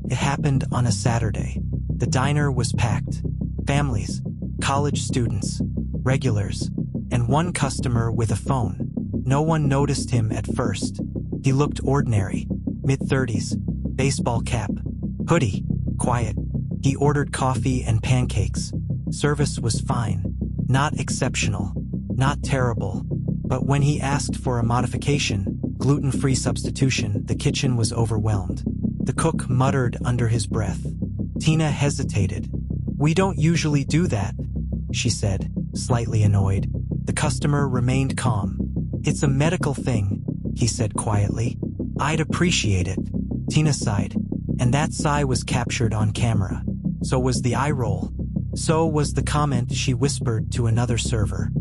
It happened on a Saturday. The diner was packed. Families, college students, regulars, and one customer with a phone. No one noticed him at first. He looked ordinary, mid-30s, baseball cap, hoodie, quiet. He ordered coffee and pancakes. Service was fine, not exceptional, not terrible. But when he asked for a modification, gluten-free substitution, the kitchen was overwhelmed. The cook muttered under his breath. Tina hesitated. "We don't usually do that," she said, slightly annoyed. The customer remained calm. "It's a medical thing," he said quietly. "I'd appreciate it." Tina sighed, and that sigh was captured on camera. So was the eye roll. So was the comment she whispered to another server.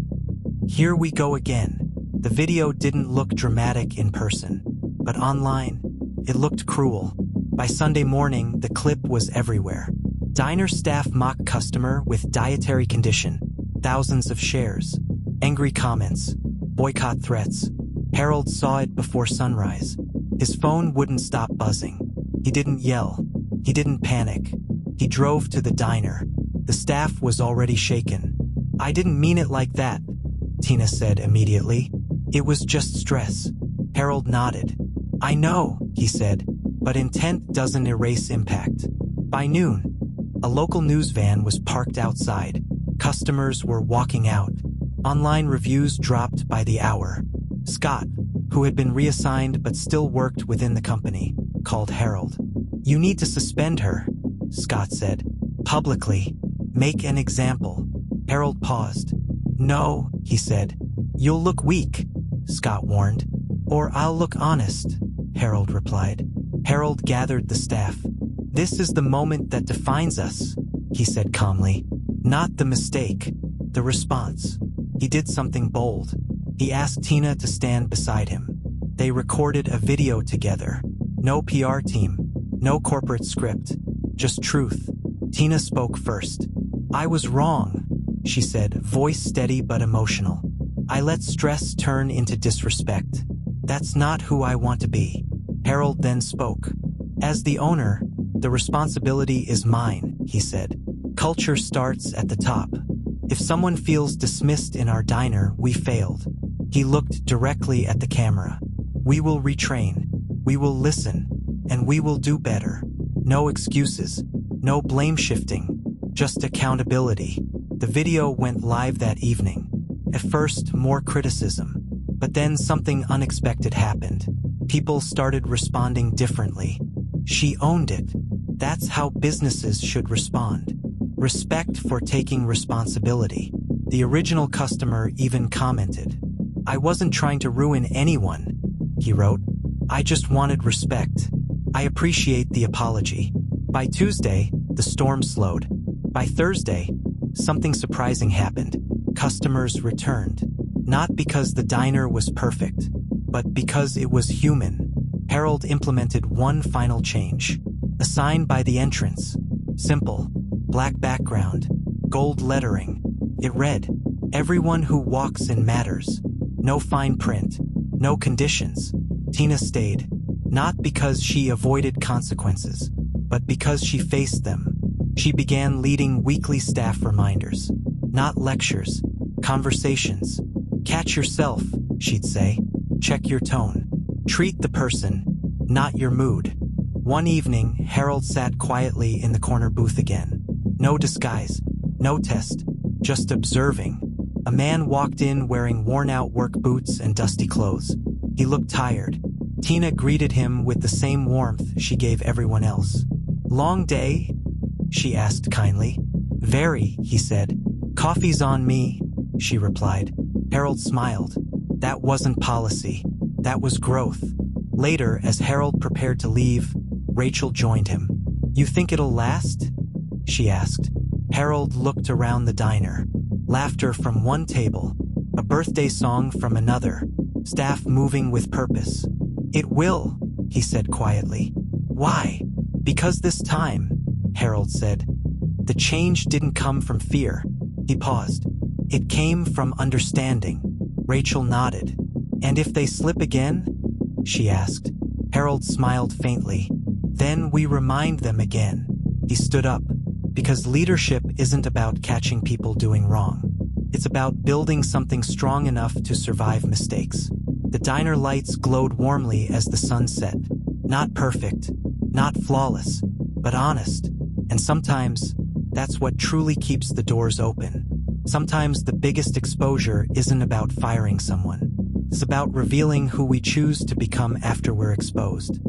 "Here we go again." The video didn't look dramatic in person, but online, it looked cruel. By Sunday morning, the clip was everywhere. Diner staff mock customer with dietary condition. Thousands of shares. Angry comments. Boycott threats. Harold saw it before sunrise. His phone wouldn't stop buzzing. He didn't yell. He didn't panic. He drove to the diner. The staff was already shaken. "I didn't mean it like that," Tina said immediately. "It was just stress." Harold nodded. "I know," he said, "but intent doesn't erase impact." By noon, a local news van was parked outside. Customers were walking out. Online reviews dropped by the hour. Scott, who had been reassigned but still worked within the company, called Harold. "You need to suspend her," Scott said. "Publicly. Make an example." Harold paused. "No," he said. "You'll look weak," Scott warned. "Or I'll look honest," Harold replied. Harold gathered the staff. "This is the moment that defines us," he said calmly. "Not the mistake, the response." He did something bold. He asked Tina to stand beside him. They recorded a video together. No PR team, no corporate script, just truth. Tina spoke first. "I was wrong," she said, voice steady but emotional. "I let stress turn into disrespect. That's not who I want to be." Harold then spoke. "As the owner, the responsibility is mine," he said. "Culture starts at the top. If someone feels dismissed in our diner, we failed." He looked directly at the camera. "We will retrain. We will listen. And we will do better. No excuses. No blame shifting. Just accountability." The video went live that evening. At first, more criticism. But then something unexpected happened. People started responding differently. She owned it. That's how businesses should respond. Respect for taking responsibility. The original customer even commented. "I wasn't trying to ruin anyone," he wrote. "I just wanted respect. I appreciate the apology." By Tuesday, the storm slowed. By Thursday, something surprising happened. Customers returned. Not because the diner was perfect, but because it was human. Harold implemented one final change. A sign by the entrance. Simple. Black background. Gold lettering. It read, "Everyone who walks in matters." No fine print. No conditions. Tina stayed. Not because she avoided consequences, but because she faced them. She began leading weekly staff reminders. Not lectures. Conversations. "Catch yourself," she'd say. "Check your tone. Treat the person, not your mood." One evening, Harold sat quietly in the corner booth again. No disguise. No test. Just observing. A man walked in wearing worn-out work boots and dusty clothes. He looked tired. Tina greeted him with the same warmth she gave everyone else. "Long day?" she asked kindly. "Very," he said. "Coffee's on me," she replied. Harold smiled. That wasn't policy. That was growth. Later, as Harold prepared to leave, Rachel joined him. "You think it'll last?" she asked. Harold looked around the diner. Laughter from one table, a birthday song from another, staff moving with purpose. "It will," he said quietly. "Why?" "Because this time," Harold said. "The change didn't come from fear." He paused. "It came from understanding." Rachel nodded. "And if they slip again?" she asked. Harold smiled faintly. Then we remind them again. He stood up, because leadership isn't about catching people doing wrong. It's about building something strong enough to survive mistakes. The diner lights glowed warmly as the sun set. Not perfect, not flawless, but honest. And sometimes, that's what truly keeps the doors open. Sometimes the biggest exposure isn't about firing someone. It's about revealing who we choose to become after we're exposed.